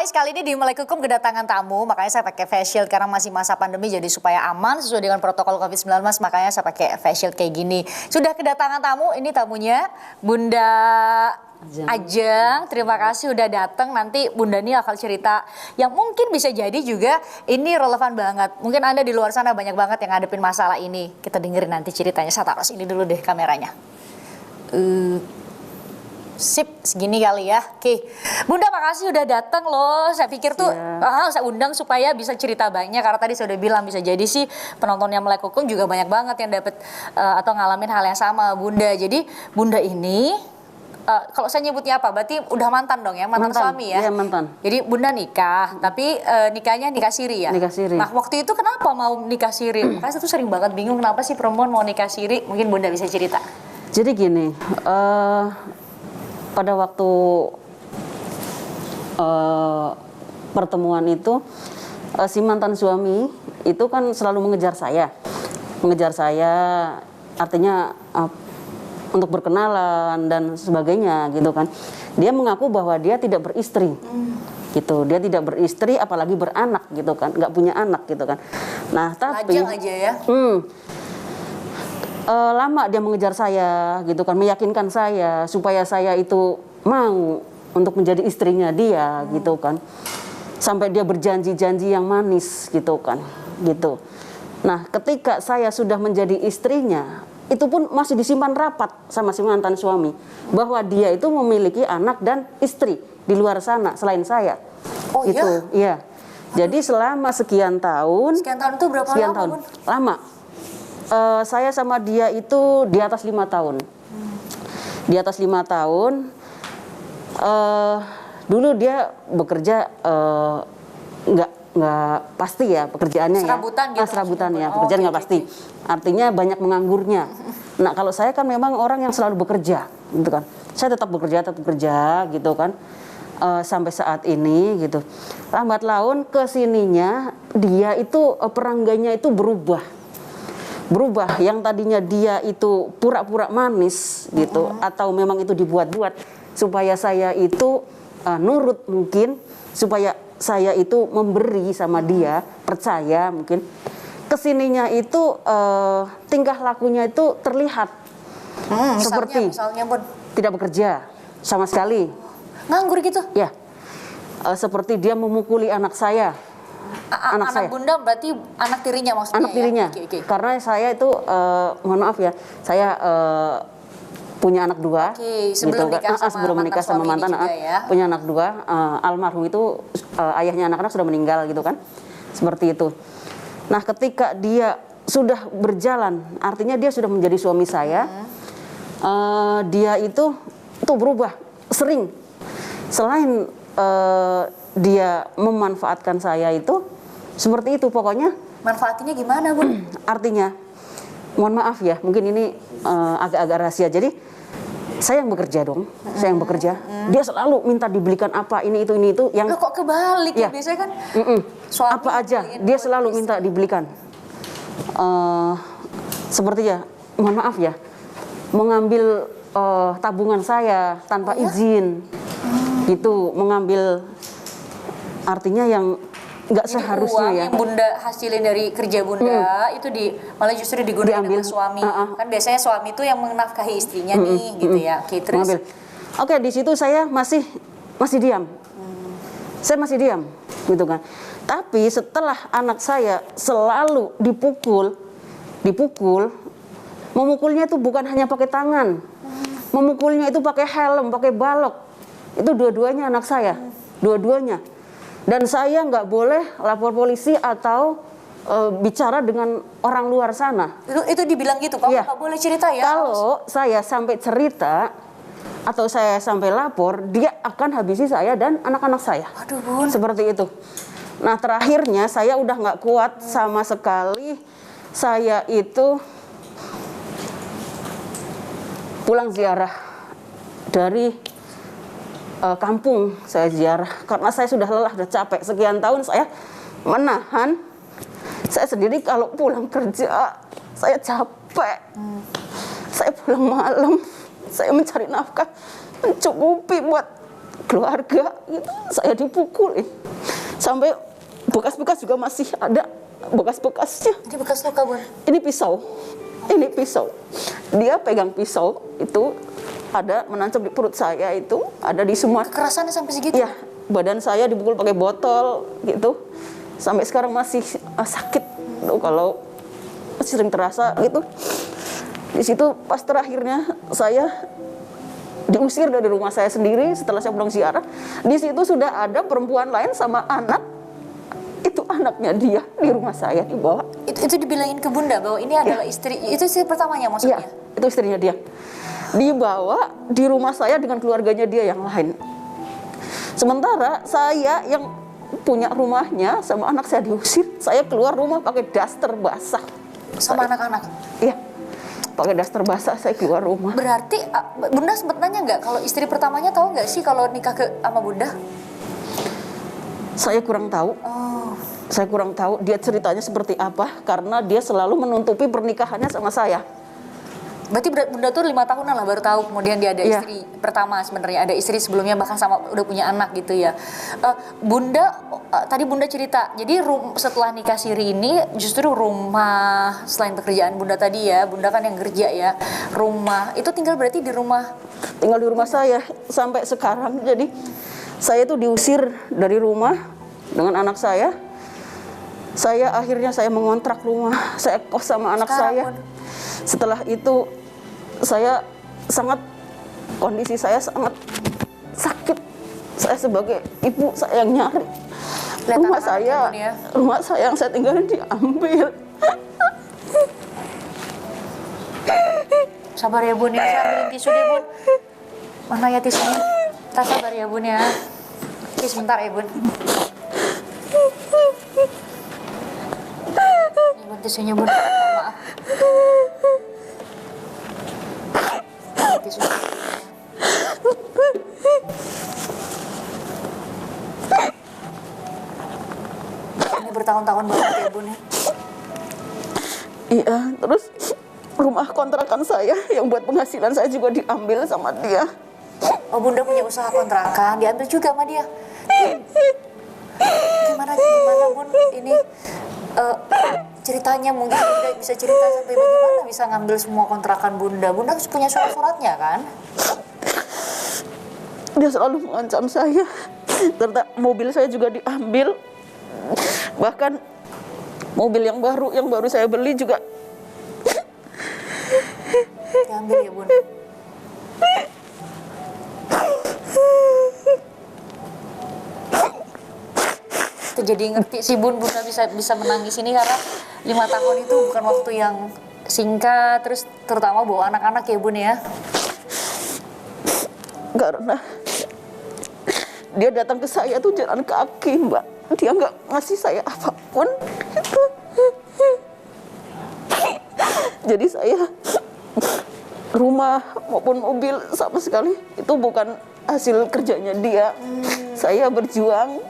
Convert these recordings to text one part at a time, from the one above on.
Guys, kali ini di Melek Hukum kedatangan tamu, makanya saya pakai face shield karena masih masa pandemi, jadi supaya aman sesuai dengan protokol COVID-19, makanya saya pakai face shield kayak gini. Sudah kedatangan tamu, ini tamunya Bunda Ajeng. Terima kasih udah datang. Nanti Bunda ini akan cerita yang mungkin bisa jadi juga ini relevan banget. Mungkin Anda di luar sana banyak banget yang ngadepin masalah ini. Kita dengerin nanti ceritanya. Saya taruh sini dulu deh kameranya. Sip, segini kali ya. Oke, Bunda makasih udah datang loh. Saya pikir tuh saya undang supaya bisa cerita banyak. Karena tadi saya udah bilang bisa jadi sih penontonnya Melek Hukum juga banyak banget yang dapet atau ngalamin hal yang sama Bunda. Jadi Bunda ini kalau saya nyebutnya apa? Berarti udah mantan dong ya, mantan suami ya? Iya, mantan. Jadi Bunda nikah, tapi nikahnya nikah siri ya? Nikah siri. Nah waktu itu kenapa mau nikah siri? Makanya saya tuh sering banget bingung kenapa sih perempuan mau nikah siri. Mungkin Bunda bisa cerita. Jadi gini, pada waktu pertemuan itu si mantan suami itu kan selalu mengejar saya artinya untuk berkenalan dan sebagainya gitu kan. Dia mengaku bahwa dia tidak beristri gitu, dia tidak beristri apalagi beranak gitu kan, nggak punya anak gitu kan. Nah tapi Lajang aja ya. Lama dia mengejar saya gitu kan, meyakinkan saya supaya saya itu mau untuk menjadi istrinya dia gitu kan, sampai dia berjanji-janji yang manis gitu kan gitu. Nah ketika saya sudah menjadi istrinya, itu pun masih disimpan rapat sama si mantan suami bahwa dia itu memiliki anak dan istri di luar sana selain saya. Oh gitu. Iya. Jadi selama sekian tahun. Sekian tahun itu berapa sekian lama? Tahun. Lama. Saya sama dia itu di atas 5 tahun. Di atas 5 tahun. Dulu dia bekerja nggak pasti ya pekerjaannya. Serabutan ya. gitu. Serabutan ya, pekerjaan nggak pasti. Artinya banyak menganggurnya. Nah kalau saya kan memang orang yang selalu bekerja, gitu kan. Saya tetap bekerja gitu kan. Sampai saat ini gitu. Lambat laun kesininya dia itu peranggainya itu berubah. Yang tadinya dia itu pura-pura manis gitu, atau memang itu dibuat-buat supaya saya itu nurut mungkin, supaya saya itu memberi sama dia, percaya mungkin. Kesininya itu tingkah lakunya itu terlihat misalnya Bun, tidak bekerja sama sekali, nganggur gitu ya. Seperti dia memukuli anak saya. anak saya. Bunda berarti anak tirinya maksudnya. Anak tirinya ya? Okay. Karena saya itu mohon maaf ya, saya punya anak 2 sebelum gitu. Nikah sama mantan ya? Punya anak 2, almarhum itu ayahnya anak-anak sudah meninggal gitu kan, seperti itu. Nah ketika dia sudah berjalan, artinya dia sudah menjadi suami saya, dia itu berubah sering. Selain dia memanfaatkan saya itu seperti itu, pokoknya. Manfaatnya gimana Bun? Artinya, mohon maaf ya, mungkin ini agak-agak rahasia. Jadi saya yang bekerja dong, saya yang bekerja. Dia selalu minta dibelikan apa, ini itu yang. Loh kok kebalik ya? Biasanya kan apa aja dia selalu minta dibelikan. Seperti ya, mohon maaf ya, mengambil tabungan saya tanpa izin. Itu mengambil, artinya yang nggak seharusnya uang ya. Yang Bunda hasilin dari kerja Bunda itu malah justru digunakan sama suami. Kan biasanya suami itu yang menafkahi istrinya nih gitu ya. Oke, terus. Oke, di situ saya masih diam. Saya masih diam gitu kan. Tapi setelah anak saya selalu dipukul, memukulnya itu bukan hanya pakai tangan. Memukulnya itu pakai helm, pakai balok. Itu dua-duanya anak saya, dua-duanya. Dan saya nggak boleh lapor polisi atau bicara dengan orang luar sana. Itu dibilang gitu, kamu nggak boleh cerita ya? Kalau saya sampai cerita atau saya sampai lapor, dia akan habisi saya dan anak-anak saya. Aduh Bun. Seperti itu. Nah terakhirnya saya udah nggak kuat sama sekali. Saya itu pulang ziarah dari kampung, saya ziarah karena saya sudah lelah, sudah capek. Sekian tahun saya menahan. Saya sendiri kalau pulang kerja saya capek. Saya pulang malam, saya mencari nafkah mencukupi buat keluarga gitu, saya dipukulin. Sampai bekas-bekas juga masih ada, bekas-bekasnya. Ini bekas luka, Bun. Ini pisau. Ini pisau. Dia pegang pisau itu ada menancap di perut saya, itu ada di semua. Kekerasannya sampai segitu? Iya, badan saya dipukul pakai botol gitu. Sampai sekarang masih sakit tuh, kalau sering terasa gitu. Di situ pas terakhirnya saya diusir dari rumah saya sendiri setelah saya pulang ziarah. Di situ sudah ada perempuan lain sama anak. Itu anaknya dia di rumah saya dibawa. Itu dibilangin ke Bunda bahwa ini adalah istri, itu istri pertamanya maksudnya? Iya, itu istrinya dia. Dibawa di rumah saya dengan keluarganya dia yang lain. Sementara saya yang punya rumahnya sama anak saya diusir. Saya keluar rumah pakai daster basah. Sama anak-anak? Iya, pakai daster basah saya keluar rumah. Berarti Bunda sempat nanya nggak kalau istri pertamanya tahu nggak sih kalau nikah sama Bunda? Saya kurang tahu. Oh. Saya kurang tahu dia ceritanya seperti apa, karena dia selalu menutupi pernikahannya sama saya. Berarti Bunda tuh 5 tahunan lah baru tahu kemudian dia ada Iya. istri pertama, sebenarnya ada istri sebelumnya bahkan sama udah punya anak gitu ya. Bunda tadi Bunda cerita, jadi setelah nikah siri ini justru rumah selain pekerjaan Bunda tadi ya, Bunda kan yang kerja ya, rumah itu tinggal berarti di rumah. Tinggal di rumah saya sampai sekarang. Jadi saya tuh diusir dari rumah dengan anak saya. Saya akhirnya saya mengontrak rumah, saya kos sama anak Sekarang, saya. Setelah itu saya kondisi saya sangat sakit. Saya sebagai ibu, saya yang nyari. Lihat Rumah anak-anak saya, Bun ya. rumah saya yang saya tinggalin diambil. Sabar ya Bun ya, saya ambilin tisu deh Bun. Mana ya tisunya? Kita sabar ya Bun ya. Oke sebentar ya Bun. Ini Bun tisunya Bun, maaf. Ini tisunya. Ini bertahun-tahun banget ya Bun ya. Iya, terus rumah kontrakan saya yang buat penghasilan saya juga diambil sama dia. Oh Bunda punya usaha kontrakan, diambil juga sama dia. Gimana Bun ini ceritanya, mungkin Bunda bisa cerita sampai bagaimana bisa ngambil semua kontrakan Bunda. Bunda harus punya surat-suratnya kan? Dia selalu mengancam saya. Ternyata mobil saya juga diambil. Bahkan mobil yang baru saya beli juga Diambil ya Bun. Itu jadi ngerti sih Bun, Bunda bisa menangis ini karena 5 tahun itu bukan waktu yang singkat, terus terutama bawa anak-anak ya Bun ya. karena dia datang ke saya tuh jalan kaki, Mbak. Dia nggak ngasih saya apapun. Jadi saya rumah maupun mobil sama sekali itu bukan hasil kerjanya dia. Saya berjuang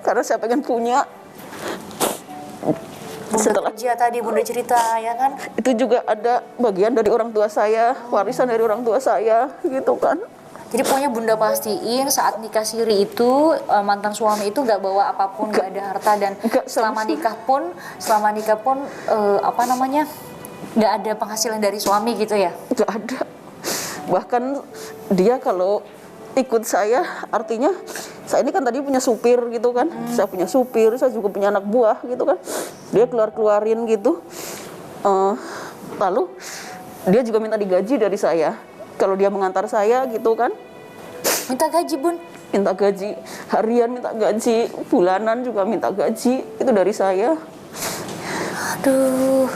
karena saya pengen punya. Bunda kerja tadi Bunda cerita ya kan? Itu juga ada bagian dari orang tua saya, warisan dari orang tua saya gitu kan. Jadi pokoknya Bunda pastiin saat nikah siri itu mantan suami itu gak bawa apapun, gak ada harta, dan selama nikah pun apa namanya, gak ada penghasilan dari suami gitu ya? Gak ada. Bahkan dia kalau ikut saya, artinya saya ini kan tadi punya supir gitu kan. Saya punya supir, saya juga punya anak buah gitu kan. Dia keluarin gitu. Lalu dia juga minta digaji dari saya. Kalau dia mengantar saya gitu kan. Minta gaji Bun? Minta gaji harian, minta gaji bulanan juga minta gaji. Itu dari saya. Aduh.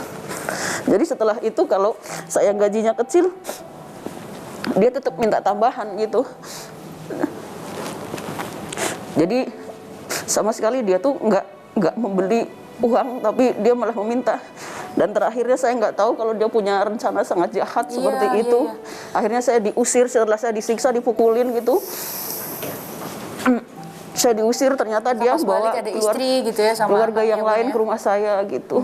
Jadi setelah itu kalau saya gajinya kecil, dia tetap minta tambahan gitu. Jadi sama sekali dia tuh nggak membeli uang, tapi dia malah meminta. Dan terakhirnya saya nggak tahu kalau dia punya rencana sangat jahat seperti itu. Akhirnya saya diusir setelah saya disiksa, dipukulin gitu. Saya diusir, ternyata dia Pas bawa balik ada istri gitu ya sama keluarga yang anaknya, lain Bun, ke ya? rumah saya gitu.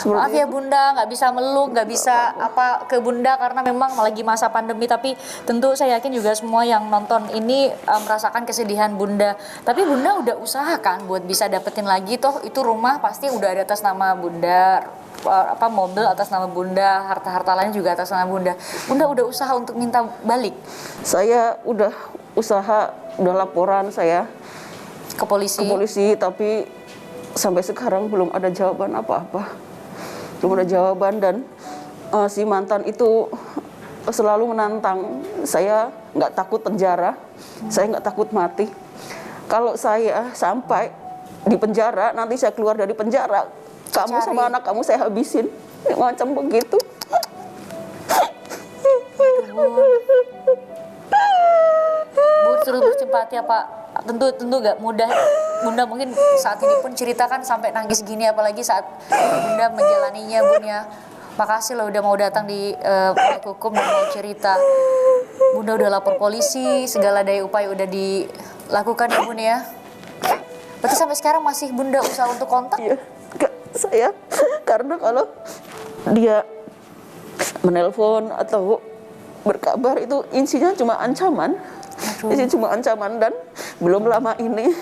Maaf ya Bunda, nggak bisa meluk, nggak bisa apa ke Bunda karena memang lagi masa pandemi. Tapi tentu saya yakin juga semua yang nonton ini merasakan kesedihan Bunda. Tapi Bunda udah usahakan buat bisa dapetin lagi, toh itu rumah pasti udah ada atas nama Bunda, apa mobil atas nama Bunda, harta-harta lain juga atas nama Bunda. Bunda udah usaha untuk minta balik Saya udah usaha, udah laporan saya ke polisi. ke polisi, tapi sampai sekarang belum ada jawaban apa-apa. Belum ada jawaban, dan si mantan itu selalu menantang saya, nggak takut penjara, saya nggak takut mati. Kalau saya sampai di penjara, nanti saya keluar dari penjara, kamu Cari. sama anak kamu saya habisin. Macam begitu. Bu, terus bersimpati ya Pak. Tentu gak mudah. Bunda mungkin saat ini pun ceritakan sampai nangis gini, apalagi saat Bunda menjalaninya Bun ya. Makasih loh udah mau datang di Melek Hukum dan mau cerita. Bunda udah lapor polisi, segala daya upaya udah dilakukan ya Bun ya. Berarti sampai sekarang masih Bunda usaha untuk kontak? Iya, Kak, saya karena kalau dia menelpon atau berkabar itu isinya cuma ancaman. Isinya cuma ancaman, dan belum lama ini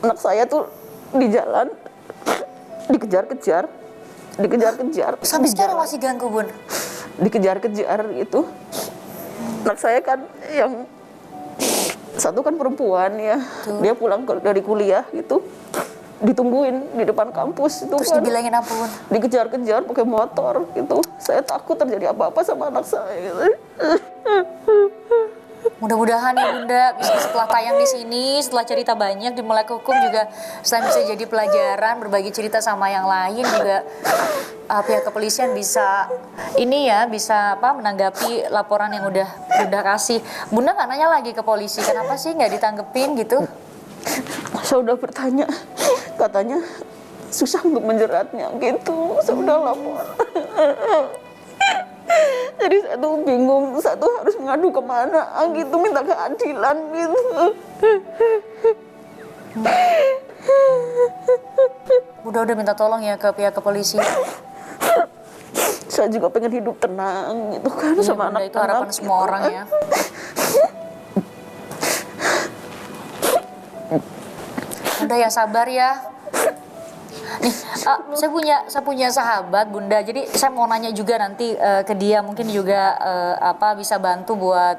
anak saya tuh di jalan dikejar-kejar. Sampai sekarang masih ganggu Bun? Dikejar-kejar itu. Anak saya kan yang satu kan perempuan ya, dia pulang dari kuliah gitu, ditungguin di depan kampus itu. Terus kan dibilangin apa Bun? dikejar-kejar pakai motor gitu. Saya takut terjadi apa-apa sama anak saya gitu. Mudah-mudahan ya Bunda bisa setelah tayang di sini, setelah cerita banyak di Melek Hukum juga selain bisa jadi pelajaran, berbagi cerita sama yang lain juga pihak kepolisian bisa ini ya, bisa apa menanggapi laporan yang udah Bunda kasih. Bunda nggak nanya lagi ke polisi, kenapa sih nggak ditanggepin gitu? Saya udah bertanya, katanya susah untuk menjeratnya gitu. Saya udah lapor. Jadi saya tuh bingung, saya tuh harus mengadu kemana gitu, minta keadilan gitu. Bunda udah minta tolong ya ke pihak kepolisian. Saya juga pengen hidup tenang gitu kan, Iya, sama Bunda, anak-anak. itu harapan semua orang ya. Bunda yang sabar ya. Nih, saya punya sahabat Bunda. Jadi saya mau nanya juga nanti ke dia, mungkin juga bisa bantu buat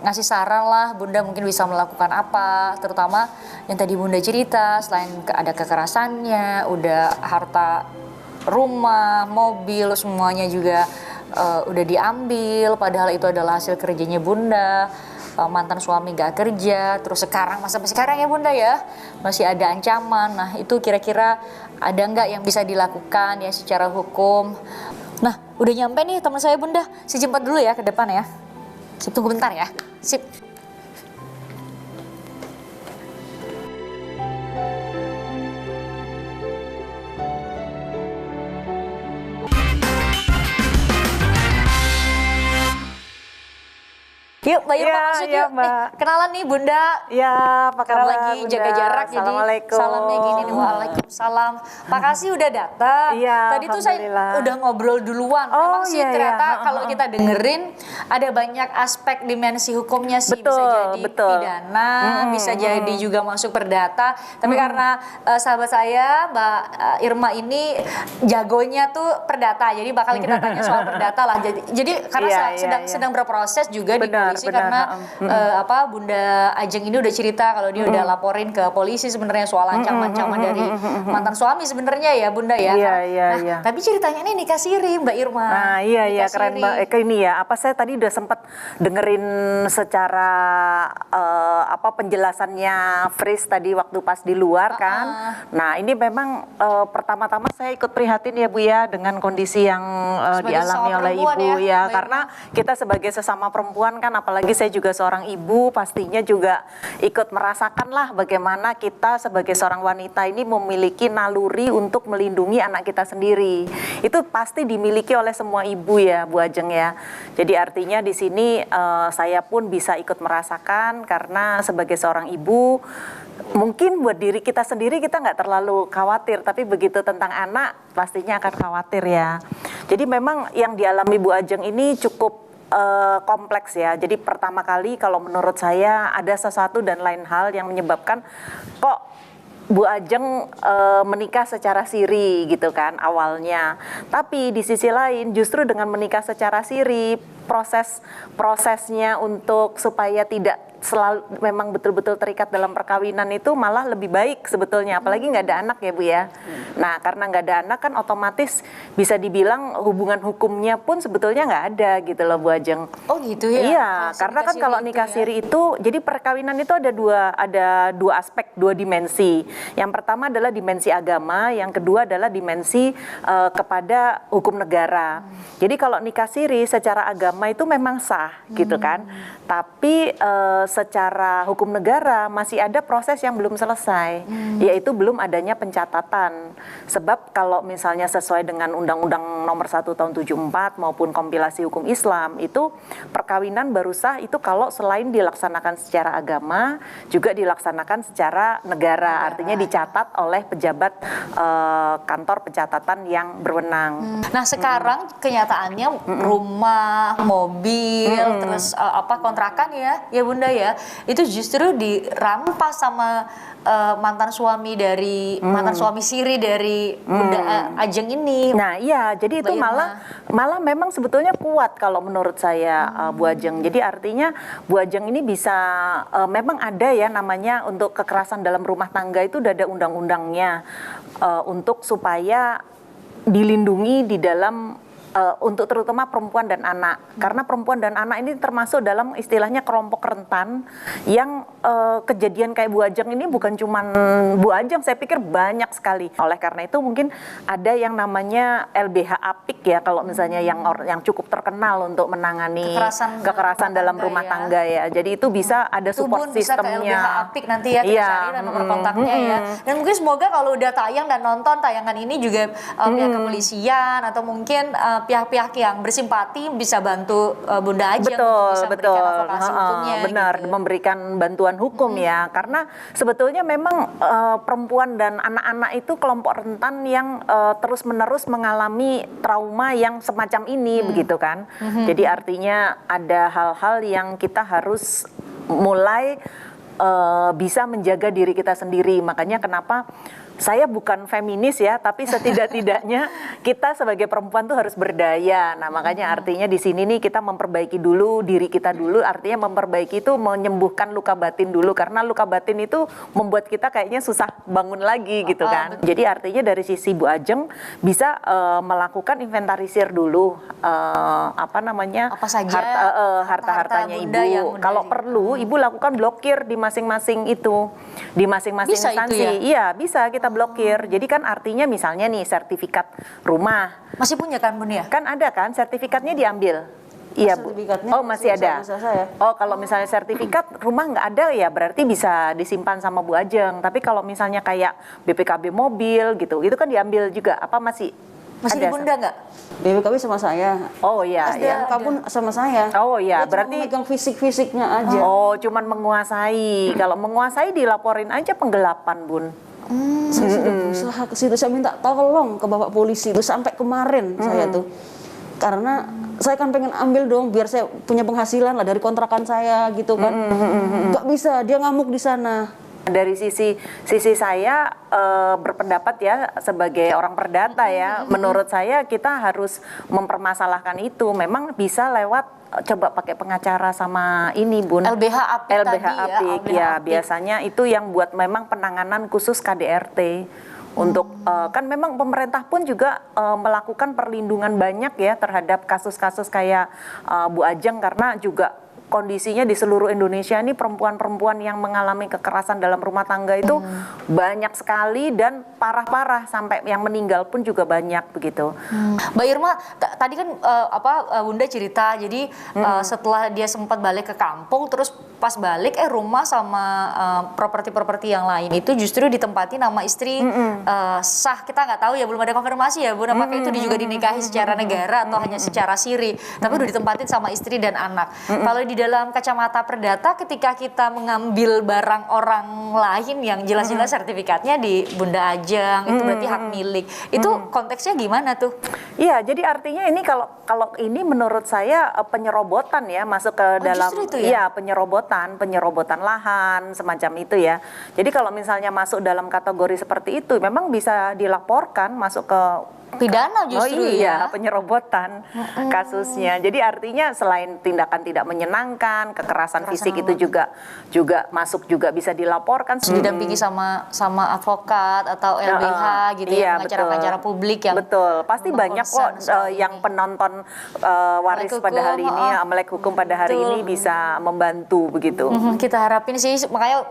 ngasih saran lah. Bunda mungkin bisa melakukan apa, terutama yang tadi Bunda cerita, selain ada kekerasannya, udah harta rumah, mobil, semuanya juga udah diambil, padahal itu adalah hasil kerjanya Bunda. Mantan suami gak kerja, terus sekarang sampai sekarang ya Bunda ya masih ada ancaman. Nah itu kira-kira ada nggak yang bisa dilakukan ya secara hukum? Nah udah nyampe nih teman saya Bunda, saya jemput dulu ya ke depan ya. Sip, tunggu bentar ya. Sip. Yuk Mbak Irma masuk ya, yuk. Mbak. Nih, kenalan nih Bunda. Ya, apa Karena kabar, lagi Bunda? jaga jarak jadi Assalamualaikum. salamnya gini nih. Waalaikumsalam. Makasih udah datang. Iya, Tadi tuh saya alhamdulillah. udah ngobrol duluan. Oh, Memang sih iya, ternyata iya. kalau kita dengerin ada banyak aspek dimensi hukumnya sih. Bisa Betul, jadi betul. pidana, bisa jadi juga masuk perdata. Tapi karena sahabat saya Mbak Irma ini jagonya tuh perdata. Jadi bakal kita tanya soal perdata lah. Jadi karena Iya, iya, iya. sedang berproses juga di Benar, polisi benar, karena Bunda Ajeng ini udah cerita kalau dia udah laporin ke polisi sebenarnya soal ancaman-ancaman dari mantan suami sebenarnya ya Bunda ya. Iya, Karena- iya, nah, iya. tapi ceritanya ini nikah siri Mbak Irma. Nah, iya Nikah keren siri. Mbak. Ini ya, saya tadi udah sempat dengerin secara penjelasannya Fris tadi waktu pas di luar kan. Nah, ini memang pertama-tama saya ikut prihatin ya Bu ya dengan kondisi yang Sebagai dialami sesama oleh perempuan Ibu ya, ya, Mbak karena kita sebagai sesama perempuan kan apalagi saya juga seorang ibu, pastinya juga ikut merasakan lah bagaimana kita sebagai seorang wanita ini memiliki naluri untuk melindungi anak kita sendiri. Itu pasti dimiliki oleh semua ibu ya, Bu Ajeng ya. Jadi artinya di sini saya pun bisa ikut merasakan karena sebagai seorang ibu, mungkin buat diri kita sendiri kita nggak terlalu khawatir, tapi begitu tentang anak pastinya akan khawatir ya. Jadi memang yang dialami Bu Ajeng ini cukup kompleks ya. Jadi pertama kali kalau menurut saya ada sesuatu dan lain hal yang menyebabkan kok Bu Ajeng menikah secara siri gitu kan awalnya. Tapi di sisi lain justru dengan menikah secara siri prosesnya untuk supaya tidak selalu memang betul-betul terikat dalam perkawinan itu malah lebih baik sebetulnya, apalagi nggak ada anak ya Bu ya. Nah karena nggak ada anak kan otomatis bisa dibilang hubungan hukumnya pun sebetulnya nggak ada gitu loh Bu Ajeng. Oh gitu ya? Iya, karena kan kalau nikah siri itu, jadi perkawinan itu ada dua aspek, dua dimensi. Yang pertama adalah dimensi agama, yang kedua adalah dimensi kepada hukum negara. Jadi kalau nikah siri secara agama itu memang sah gitu kan, tapi secara hukum negara masih ada proses yang belum selesai, yaitu belum adanya pencatatan. Sebab kalau misalnya sesuai dengan Undang-Undang Nomor 1 Tahun 74 maupun kompilasi hukum Islam, itu perkawinan baru sah itu kalau selain dilaksanakan secara agama, juga dilaksanakan secara negara, artinya dicatat oleh pejabat kantor pencatatan yang berwenang. Nah sekarang kenyataannya rumah, mobil, terus kontrakan ya Bunda ya, itu justru dirampas sama mantan suami siri dari Bunda Ajeng ini. Nah iya, jadi itu malah memang sebetulnya kuat kalau menurut saya Bu Ajeng. Jadi artinya Bu Ajeng ini bisa memang ada ya namanya untuk kekerasan dalam rumah tangga itu udah ada undang-undangnya untuk supaya dilindungi di dalam untuk terutama perempuan dan anak, karena perempuan dan anak ini termasuk dalam istilahnya kelompok rentan yang kejadian kayak Bu Ajeng ini bukan cuman Bu Ajeng, saya pikir banyak sekali. Oleh karena itu mungkin ada yang namanya LBH Apik ya, kalau misalnya yang cukup terkenal untuk menangani kekerasan dalam rumah tangga ya. Jadi itu bisa ada support bisa sistemnya. Ke LBH Apik nanti ya, kita cari nomor kontaknya ya. Dan mungkin semoga kalau udah tayang dan nonton tayangan ini juga pihak kepolisian atau mungkin pihak-pihak yang bersimpati bisa bantu Bunda Ajeng untuk bisa memberikan advokasi hukumnya. Benar, gitu. Memberikan bantuan hukum ya, karena sebetulnya memang perempuan dan anak-anak itu kelompok rentan yang terus-menerus mengalami trauma yang semacam ini, begitu kan. Jadi artinya ada hal-hal yang kita harus mulai bisa menjaga diri kita sendiri. Makanya kenapa saya bukan feminis ya, tapi setidak-tidaknya kita sebagai perempuan tuh harus berdaya. Nah makanya artinya di sini nih kita memperbaiki dulu diri kita dulu, artinya memperbaiki itu menyembuhkan luka batin dulu, karena luka batin itu membuat kita kayaknya susah bangun lagi gitu kan. Jadi artinya dari sisi Bu Ajeng bisa melakukan inventarisir dulu apa saja harta-hartanya Ibu. Kalau perlu Ibu lakukan blokir di masing-masing itu, di masing-masing instansi. Ya? Iya bisa kita blokir. Jadi kan artinya misalnya nih sertifikat rumah. Masih punya kan Bun ya? Kan ada kan sertifikatnya diambil. Iya Bu. Oh masih ada. Oh kalau misalnya sertifikat rumah nggak ada ya berarti bisa disimpan sama Bu Ajeng. Tapi kalau misalnya kayak BPKB mobil gitu, itu kan diambil juga. Apa masih di Bunda nggak? BPKB sama saya. Oh iya. SDNK pun sama saya. Oh iya, dia berarti memegang fisik-fisiknya aja. Oh, cuman menguasai. Kalau menguasai dilaporin aja penggelapan, Bun. Saya sudah berusaha ke situ, saya minta tolong ke Bapak polisi itu sampai kemarin saya tuh. Karena saya kan pengen ambil dong biar saya punya penghasilan lah dari kontrakan saya gitu kan. Gak bisa, dia ngamuk di sana. Dari sisi saya berpendapat ya sebagai orang perdata ya, menurut saya kita harus mempermasalahkan itu. Memang bisa lewat coba pakai pengacara sama ini Bun. LBH Apik ya, biasanya itu yang buat memang penanganan khusus KDRT. Untuk kan memang pemerintah pun juga melakukan perlindungan banyak ya terhadap kasus-kasus kayak Bu Ajeng, karena juga kondisinya di seluruh Indonesia ini perempuan-perempuan yang mengalami kekerasan dalam rumah tangga itu banyak sekali dan parah-parah sampai yang meninggal pun juga banyak begitu. Mbak Irma, tadi kan Bunda cerita, jadi setelah dia sempat balik ke kampung, terus pas balik rumah sama properti-properti yang lain itu justru ditempati nama istri sah. Kita nggak tahu ya, belum ada konfirmasi ya Bunda, apakah itu juga dinikahi secara negara atau hanya secara siri, tapi udah ditempatin sama istri dan anak. Kalau di dalam kacamata perdata, ketika kita mengambil barang orang lain yang jelas-jelas sertifikatnya di Bunda Ajeng, itu berarti hak milik. Itu konteksnya gimana tuh? Iya, jadi artinya ini kalau ini menurut saya penyerobotan ya, masuk ke dalam itu ya? penyerobotan lahan semacam itu ya. Jadi kalau misalnya masuk dalam kategori seperti itu memang bisa dilaporkan masuk ke Pidana justru ya? Penyerobotan kasusnya. Jadi artinya selain tindakan tidak menyenangkan, kekerasan fisik itu juga masuk, juga bisa dilaporkan. Didampingi sama advokat atau LBH gitu ya, pengacara-pengacara publik yang pasti banyak kok yang penonton waris pada hari ini, melek hukum pada hari ini bisa membantu begitu. Kita harapin sih, makanya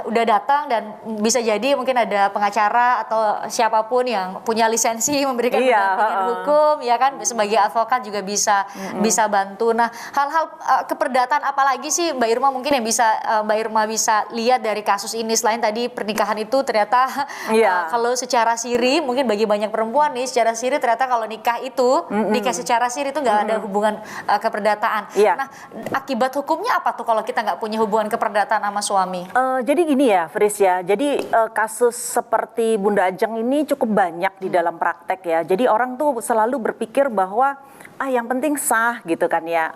udah datang dan bisa jadi mungkin ada pengacara atau siapapun yang punya lisensi memberikan pendampingan hukum ya kan, sebagai advokat juga bisa bantu. Nah, hal-hal keperdataan apa lagi sih Mbak Irma mungkin yang bisa Mbak Irma bisa lihat dari kasus ini, selain tadi pernikahan itu ternyata kalau secara siri, mungkin bagi banyak perempuan nih secara siri ternyata kalau nikah itu nikah secara siri itu nggak ada hubungan keperdataan. Nah, akibat hukumnya apa tuh kalau kita nggak punya hubungan keperdataan sama suami? Jadi gini ya, Fris ya. Jadi kasus seperti Bunda Ajeng ini cukup banyak di dalam praktek ya. Jadi orang tuh selalu berpikir bahwa yang penting sah gitu kan ya,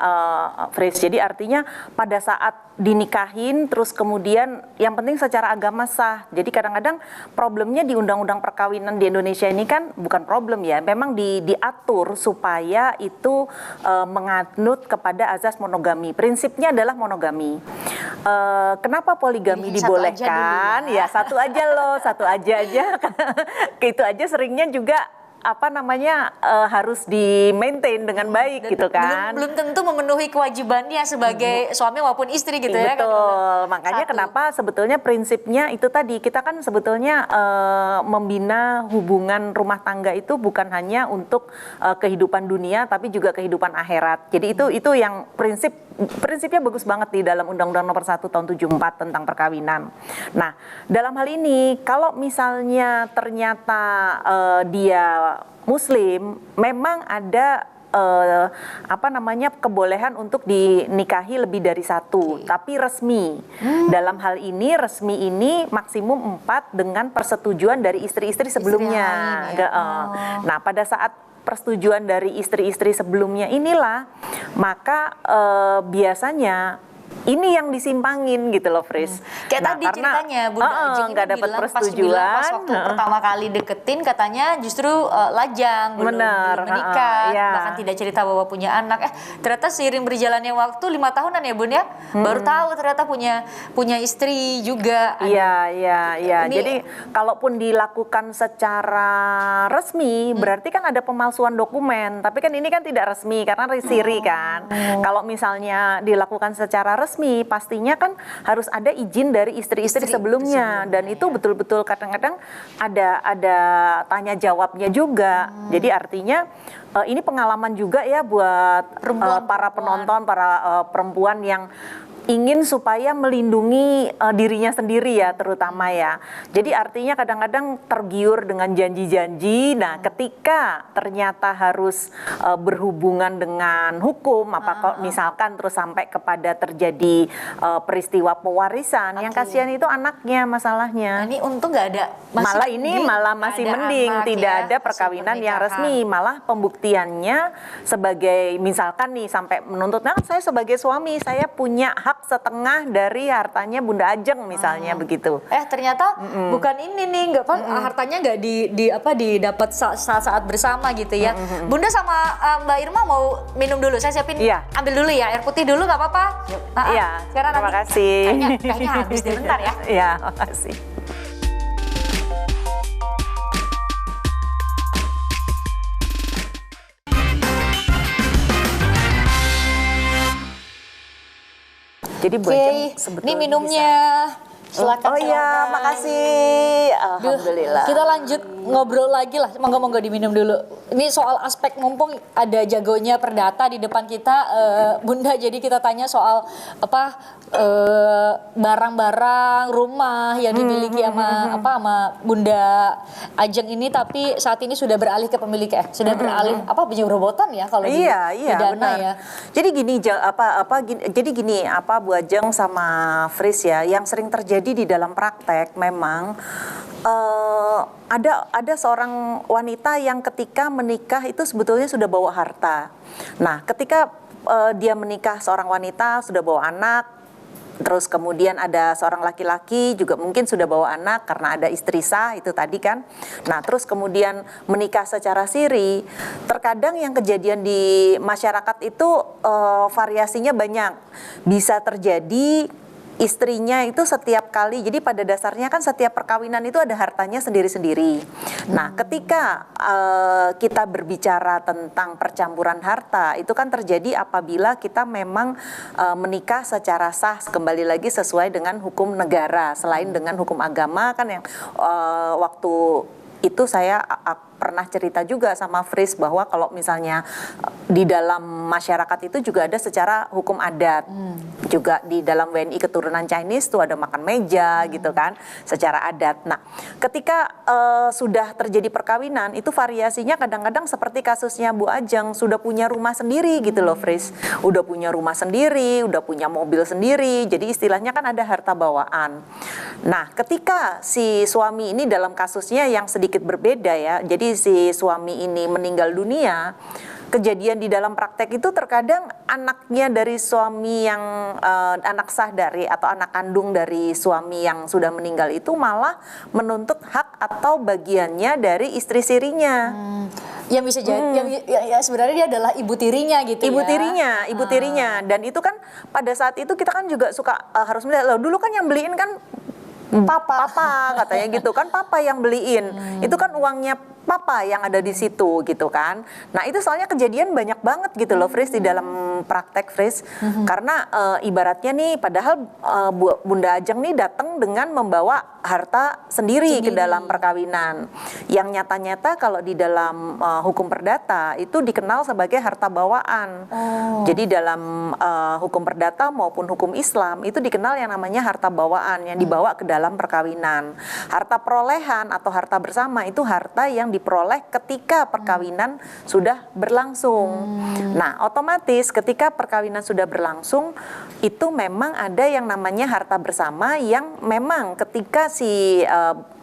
Fris. Jadi artinya pada saat dinikahin terus kemudian yang penting secara agama sah. Jadi kadang-kadang problemnya di undang-undang perkawinan di Indonesia ini kan bukan problem ya, memang diatur supaya itu menganut kepada azas monogami. Prinsipnya adalah monogami. Kenapa poligami dibolehkan? Ya satu aja loh, satu aja. Itu aja seringnya juga harus di-maintain dengan baik gitu kan. Belum tentu memenuhi kewajibannya sebagai suami maupun istri gitu ya. Betul, makanya kenapa sebetulnya prinsipnya itu tadi, kita kan sebetulnya membina hubungan rumah tangga itu bukan hanya untuk kehidupan dunia tapi juga kehidupan akhirat. Jadi itu yang prinsipnya bagus banget di dalam Undang-Undang Nomor 1 Tahun 74 tentang perkawinan. Nah, dalam hal ini kalau misalnya ternyata dia Muslim, memang ada kebolehan untuk dinikahi lebih dari satu, tapi resmi. Dalam hal ini resmi ini maksimum 4 dengan persetujuan dari istri-istri sebelumnya. Nah, pada saat persetujuan dari istri-istri sebelumnya inilah, maka biasanya ini yang disimpangin gitu loh, Fris. Kayak tadi ceritanya Bunda Ajeng nggak dapat persetujuan pas waktu pertama kali deketin katanya justru lajang, belum menikah, bahkan tidak cerita bahwa punya anak. Ternyata seiring berjalannya waktu 5 tahunan ya Bun ya, baru tahu ternyata punya istri juga. Iya. Jadi kalaupun dilakukan secara resmi, berarti kan ada pemalsuan dokumen. Tapi kan ini kan tidak resmi karena siri kan. Kalau misalnya dilakukan secara resmi, pastinya kan harus ada izin dari istri-istri sebelumnya, dan itu betul-betul kadang-kadang ada tanya jawabnya juga. Jadi artinya ini pengalaman juga ya buat para penonton, para perempuan yang ingin supaya melindungi dirinya sendiri ya, terutama ya. Jadi artinya kadang-kadang tergiur dengan janji-janji. Nah, ketika ternyata harus berhubungan dengan hukum, misalkan terus sampai kepada terjadi peristiwa pewarisan, yang kasihan itu anaknya masalahnya. Nah, ini untung nggak ada. Malah masih mending tidak ada perkawinan yang resmi, malah pembuktiannya sebagai misalkan nih sampai menuntut, nah saya sebagai suami saya punya hak setengah dari hartanya Bunda Ajeng misalnya begitu. Ternyata bukan ini nih, hartanya nggak didapat saat bersama gitu ya. Bunda sama Mbak Irma mau minum dulu, saya siapin. Ambil dulu ya, air putih dulu nggak apa-apa. Sekarang terima kasih. Kayaknya habis deh, bentar ya. Iya, makasih. Jadi Bu Oke, Ajeng ini sebetulnya minumnya. Silakan. Oh iya, silakan. makasih. Duh, Alhamdulillah. kita lanjut ngobrol lagi lah. Monggo diminum dulu. Ini soal aspek, mumpung ada jagonya Perdata di depan kita, Bunda. Jadi kita tanya soal apa barang-barang rumah yang dimiliki sama Bunda Ajeng ini, tapi saat ini sudah beralih ke pemilik sudah beralih penyerobotan ya kalau di Dana benar. ya. Jadi gini jadi gini Bu Ajeng sama Fris ya, yang sering terjadi di dalam praktek memang ada seorang wanita yang ketika menikah itu sebetulnya sudah bawa harta. Nah, ketika dia menikah, seorang wanita sudah bawa anak, terus kemudian ada seorang laki-laki juga mungkin sudah bawa anak karena ada istri sah itu tadi kan. Nah, terus kemudian menikah secara siri. Terkadang yang kejadian di masyarakat itu variasinya banyak. Bisa terjadi istrinya itu setiap kali, jadi pada dasarnya kan setiap perkawinan itu ada hartanya sendiri-sendiri. Nah, ketika kita berbicara tentang percampuran harta, itu kan terjadi apabila kita memang menikah secara sah, kembali lagi sesuai dengan hukum negara, selain dengan hukum agama kan yang waktu itu saya pernah cerita juga sama Fris bahwa kalau misalnya di dalam masyarakat itu juga ada secara hukum adat. Juga di dalam WNI keturunan Chinese tuh ada makan meja gitu kan secara adat. Nah, ketika sudah terjadi perkawinan itu variasinya kadang-kadang seperti kasusnya Bu Ajeng, sudah punya rumah sendiri gitu loh Fris. Udah punya rumah sendiri, udah punya mobil sendiri. Jadi istilahnya kan ada harta bawaan. Nah, ketika si suami ini dalam kasusnya yang sedikit berbeda ya. Jadi si suami ini meninggal dunia, kejadian di dalam praktek itu terkadang anaknya dari suami yang anak sah dari atau anak kandung dari suami yang sudah meninggal itu malah menuntut hak atau bagiannya dari istri sirinya. Yang bisa jadi, ya sebenarnya dia adalah ibu tirinya gitu Ibu ya. ibu tirinya. Dan itu kan pada saat itu kita kan juga suka harus melihat, loh dulu kan yang beliin kan papa katanya gitu kan, papa yang beliin. Itu kan uangnya papa yang ada di situ gitu kan. Nah, itu soalnya kejadian banyak banget gitu loh Fris di dalam praktek Fris. Karena ibaratnya nih padahal Bunda Ajeng nih datang dengan membawa harta sendiri ke dalam perkawinan. Yang nyata-nyata kalau di dalam hukum perdata itu dikenal sebagai harta bawaan. Jadi dalam hukum perdata maupun hukum Islam itu dikenal yang namanya harta bawaan yang dibawa ke dalam perkawinan. Harta perolehan atau harta bersama itu harta yang diperoleh ketika perkawinan sudah berlangsung. Nah, otomatis ketika perkawinan sudah berlangsung itu memang ada yang namanya harta bersama yang memang ketika si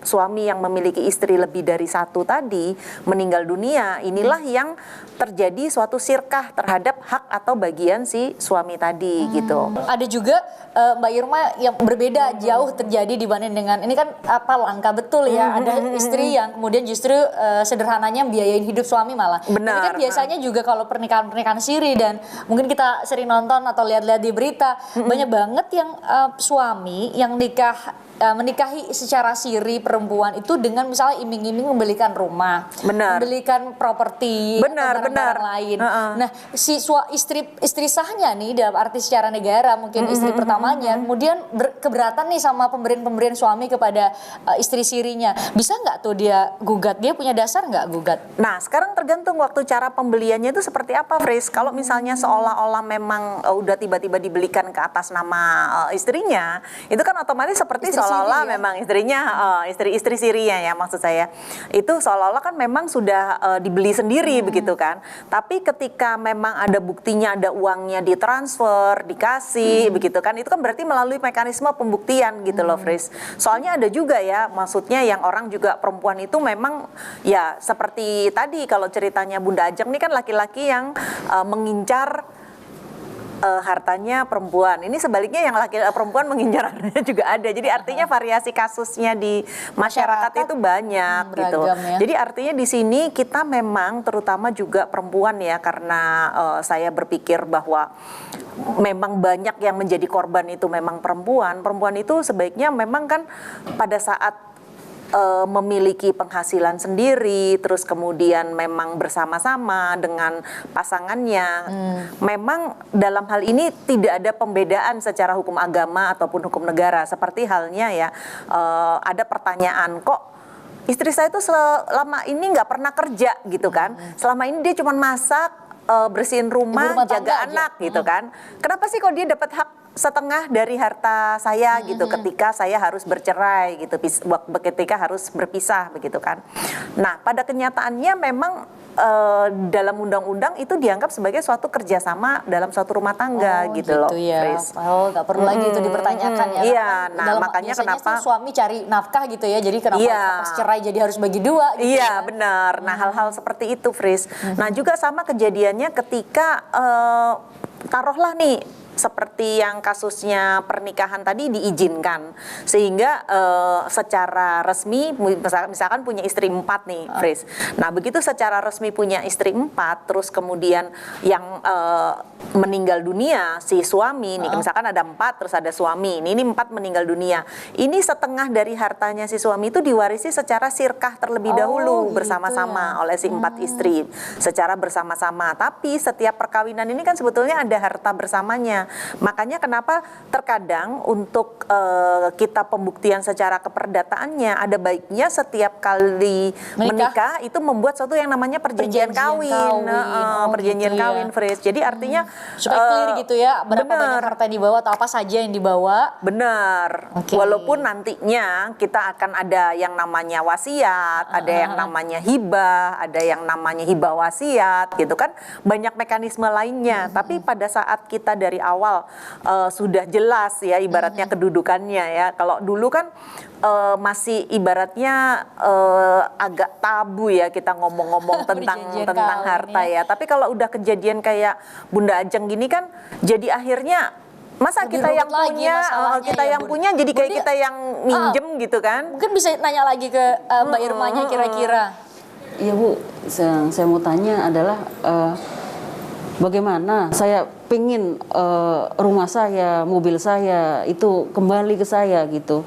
suami yang memiliki istri lebih dari satu tadi meninggal dunia, inilah yang terjadi suatu sirkah terhadap hak atau bagian si suami tadi gitu. Ada juga Mbak Irma yang berbeda jauh terjadi dibanding dengan ini kan langka betul ya. Ada istri yang kemudian justru sederhananya biayain hidup suami malah. Benar. Ini kan biasanya juga kalau pernikahan siri dan mungkin kita sering nonton atau lihat-lihat di berita banyak banget yang suami yang menikahi secara siri perempuan itu dengan misalnya iming-iming membelikan rumah, membelikan properti, atau barang-barang lain. Nah, si istri sahnya nih dalam arti secara negara mungkin istri pertamanya, kemudian keberatan nih sama pemberian suami kepada istri sirinya. Bisa nggak tuh dia gugat? Dia punya dasar nggak gugat? Nah, sekarang tergantung waktu cara pembeliannya itu seperti apa, Fris. Kalau misalnya seolah-olah memang udah tiba-tiba dibelikan ke atas nama istrinya, itu kan otomatis seperti seolah-olah memang istrinya, istri sirinya ya maksud saya. Itu seolah-olah kan memang sudah dibeli sendiri begitu kan. Tapi ketika memang ada buktinya, ada uangnya ditransfer, dikasih begitu kan, itu kan berarti melalui mekanisme pembuktian gitu loh Fris. Soalnya ada juga ya, maksudnya yang orang juga perempuan itu memang ya seperti tadi kalau ceritanya Bunda Ajeng ini kan laki-laki yang mengincar hartanya perempuan. Ini sebaliknya yang perempuan mengincar hartanya juga ada. Jadi artinya variasi kasusnya di masyarakat itu banyak gitu. Ya. Jadi artinya di sini kita memang terutama juga perempuan ya, karena saya berpikir bahwa memang banyak yang menjadi korban itu memang perempuan. Perempuan itu sebaiknya memang kan pada saat memiliki penghasilan sendiri, terus kemudian memang bersama-sama dengan pasangannya. Memang dalam hal ini tidak ada pembedaan secara hukum agama ataupun hukum negara. Seperti halnya ya, ada pertanyaan, kok istri saya itu selama ini nggak pernah kerja gitu kan? Selama ini dia cuma masak, bersihin rumah, jaga anak gitu kan? Kenapa sih kok dia dapat hak setengah dari harta saya gitu ketika saya harus bercerai gitu, ketika harus berpisah begitu kan? Nah, pada kenyataannya memang dalam undang-undang itu dianggap sebagai suatu kerjasama dalam suatu rumah tangga gitu loh. Ya. Chris. Nggak perlu lagi itu dipertanyakan ya. Iya, nah makanya kenapa suami cari nafkah gitu ya, jadi kenapa pas cerai jadi harus bagi dua gitu. Iya, benar. Nah, hal-hal seperti itu, Fris. Nah, juga sama kejadiannya ketika taruhlah nih seperti yang kasusnya pernikahan tadi diizinkan, sehingga secara resmi misalkan punya istri 4 nih, Fris. Nah, begitu secara resmi punya istri 4, terus kemudian yang meninggal dunia si suami nih, misalkan ada 4 terus ada suami, ini 4 meninggal dunia, ini setengah dari hartanya si suami itu diwarisi secara sirkah terlebih dahulu bersama-sama oleh si 4 istri secara bersama-sama. Tapi setiap perkawinan ini kan sebetulnya ada harta bersamanya. Makanya kenapa terkadang untuk kita pembuktian secara keperdataannya ada baiknya setiap kali menikah itu membuat suatu yang namanya perjanjian kawin. Perjanjian kawin, Fris. Jadi artinya supaya clear gitu ya, berapa banyak harta yang dibawa atau apa saja yang dibawa. Benar. Walaupun nantinya kita akan ada yang namanya wasiat, ada yang namanya hibah, ada yang namanya hibah wasiat gitu kan, banyak mekanisme lainnya. Tapi pada saat kita dari awal sudah jelas ya ibaratnya kedudukannya ya. Kalau dulu kan masih ibaratnya agak tabu ya kita ngomong-ngomong tentang harta ya. Tapi kalau udah kejadian kayak Bunda Ajeng gini kan, jadi akhirnya masa lebih kita yang punya punya jadi kayak kita yang minjem gitu kan. Mungkin bisa nanya lagi ke Mbak Irmanya kira-kira. Iya Bu, yang saya mau tanya adalah bagaimana saya pingin rumah saya, mobil saya itu kembali ke saya gitu.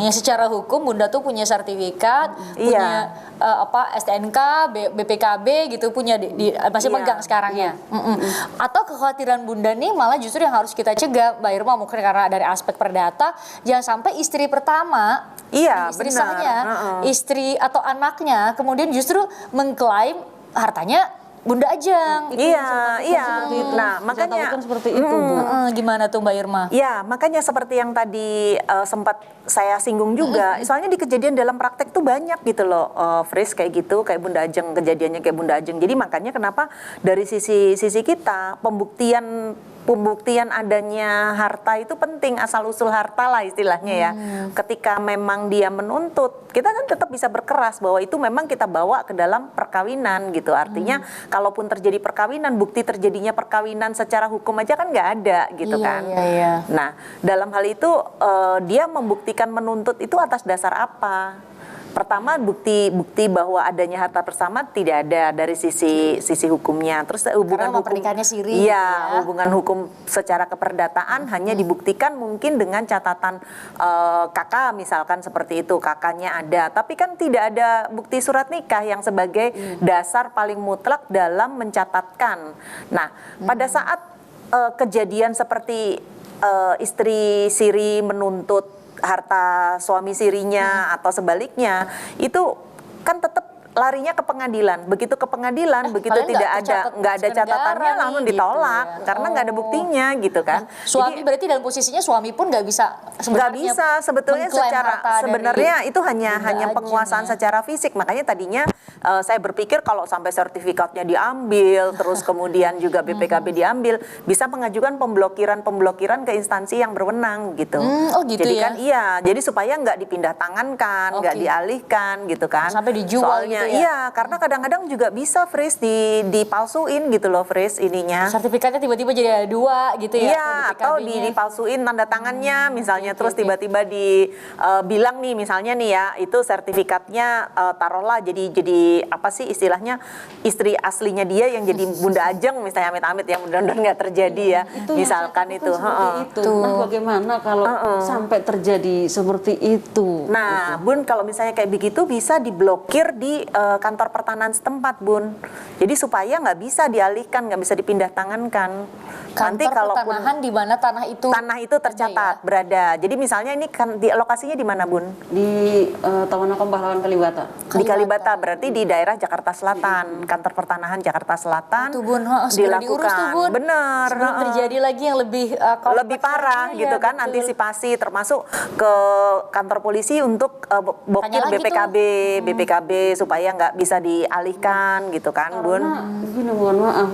Yang secara hukum Bunda tuh punya sertifikat, punya STNK, BPKB gitu, punya masih megang sekarang ya. Atau kekhawatiran Bunda nih malah justru yang harus kita cegah, Mbak Irma, mungkin karena dari aspek perdata, jangan sampai istri pertama, istri sahnya, istri atau anaknya kemudian justru mengklaim hartanya Bunda Ajeng. Iya. Nah, makanya kan seperti itu, Bu. Gimana tuh Mbak Irma? Ya, makanya seperti yang tadi sempat saya singgung juga. Soalnya di kejadian dalam praktek tuh banyak gitu loh, Fris, kayak gitu, kayak Bunda Ajeng, kejadiannya kayak Bunda Ajeng. Jadi makanya kenapa dari sisi kita pembuktian adanya harta itu penting, asal usul harta lah istilahnya ya. Ketika memang dia menuntut, kita kan tetap bisa berkeras bahwa itu memang kita bawa ke dalam perkawinan gitu. Artinya kalaupun terjadi perkawinan, bukti terjadinya perkawinan secara hukum aja kan nggak ada gitu kan. Nah, dalam hal itu dia membuktikan menuntut itu atas dasar apa? Pertama, bukti bahwa adanya harta bersama tidak ada dari sisi hukumnya. Terus hubungan hukum pernikahannya siri. Iya, hubungan hukum secara keperdataan hanya dibuktikan mungkin dengan catatan kakak misalkan seperti itu, kakaknya ada. Tapi kan tidak ada bukti surat nikah yang sebagai dasar paling mutlak dalam mencatatkan. Nah, pada saat kejadian seperti istri siri menuntut harta suami sirinya atau sebaliknya, itu kan tetap larinya ke pengadilan. Begitu ke pengadilan, begitu nggak ada catatannya langsung ditolak gitu ya. Karena nggak ada buktinya gitu kan. Suami jadi, berarti dalam posisinya suami pun nggak bisa sebetulnya sebenarnya itu hanya penguasaan secara fisik. Makanya tadinya saya berpikir kalau sampai sertifikatnya diambil, terus kemudian juga BPKB diambil, bisa mengajukan pemblokiran ke instansi yang berwenang gitu. Jadi kan jadi supaya nggak dipindah tangankan, nggak dialihkan gitu kan. Sampai dijual gitu ya. Iya, karena kadang-kadang juga bisa Fris dipalsuin gitu loh, Fris, ininya. Sertifikatnya tiba-tiba jadi ada 2 gitu ya. Iya, atau dipalsuin tanda tangannya misalnya, terus tiba-tiba bilang nih misalnya nih ya, itu sertifikatnya taruhlah jadi jadi apa sih istilahnya istri aslinya dia yang jadi Bunda Ajeng misalnya amit-amit yang mudah-mudahan nggak terjadi ya. Itu yang Misalkan saya itu. takutkan seperti itu. Nah, bagaimana kalau sampai terjadi seperti itu? Nah, Bun, kalau misalnya kayak begitu bisa diblokir di kantor pertanahan setempat, Bun. Jadi supaya nggak bisa dialihkan, nggak bisa dipindah tangankan. Nanti Kantor kalaupun pertanahan di mana tanah itu tercatat berada. Jadi misalnya ini kan di lokasinya di mana, Bun? Di Taman Makam Pahlawan Kalibata. Di Kalibata, berarti di daerah Jakarta Selatan, kantor pertanahan Jakarta Selatan. Tuh Bun, segera diurus tuh Bun. Bener. Sebelum terjadi lagi yang lebih Lebih parah kompleks gitu lagi, kan, ya, betul. antisipasi termasuk ke kantor polisi untuk bokir Tanya lagi BPKB supaya nggak bisa dialihkan gitu kan, Bun. Karena gini, mohon maaf,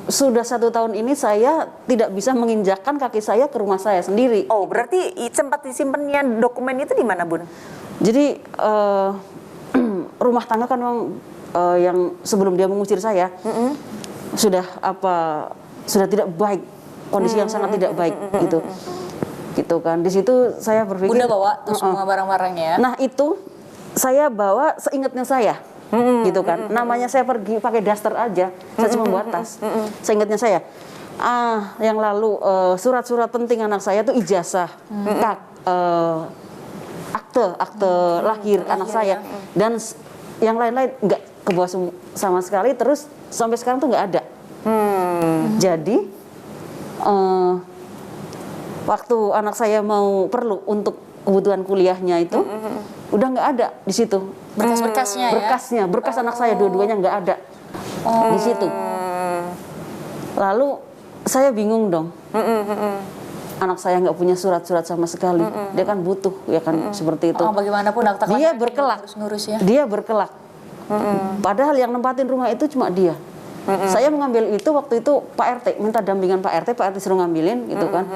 sudah 1 tahun ini saya tidak bisa menginjakkan kaki saya ke rumah saya sendiri. Oh, berarti sempat disimpannya dokumen itu di mana, Bun? Jadi rumah tangga kan memang yang sebelum dia mengusir saya sudah tidak baik, kondisi yang sangat tidak baik gitu kan. Di situ saya berpikir Bunda bawa tuh semua barang-barangnya. Nah itu saya bawa seingatnya saya, gitu kan. Namanya saya pergi pakai daster aja, saya cuma bawa tas. Seingatnya saya, yang lalu surat-surat penting anak saya tuh ijazah, akte lahir anak saya, dan yang lain-lain nggak kebawa sama sekali. Terus sampai sekarang tuh nggak ada. Jadi waktu anak saya mau perlu untuk kebutuhan kuliahnya itu udah nggak ada di situ Berkas-berkasnya ya? berkas anak saya dua-duanya nggak ada di situ. Lalu saya bingung dong, anak saya nggak punya surat-surat sama sekali, dia kan butuh ya kan seperti itu. Bagaimanapun akta Dia kelahiran berkelak, harus ngurus ya. dia berkelak. Padahal yang nempatin rumah itu cuma dia. Saya mengambil itu waktu itu Pak RT, minta dampingan Pak RT suruh ngambilin gitu kan.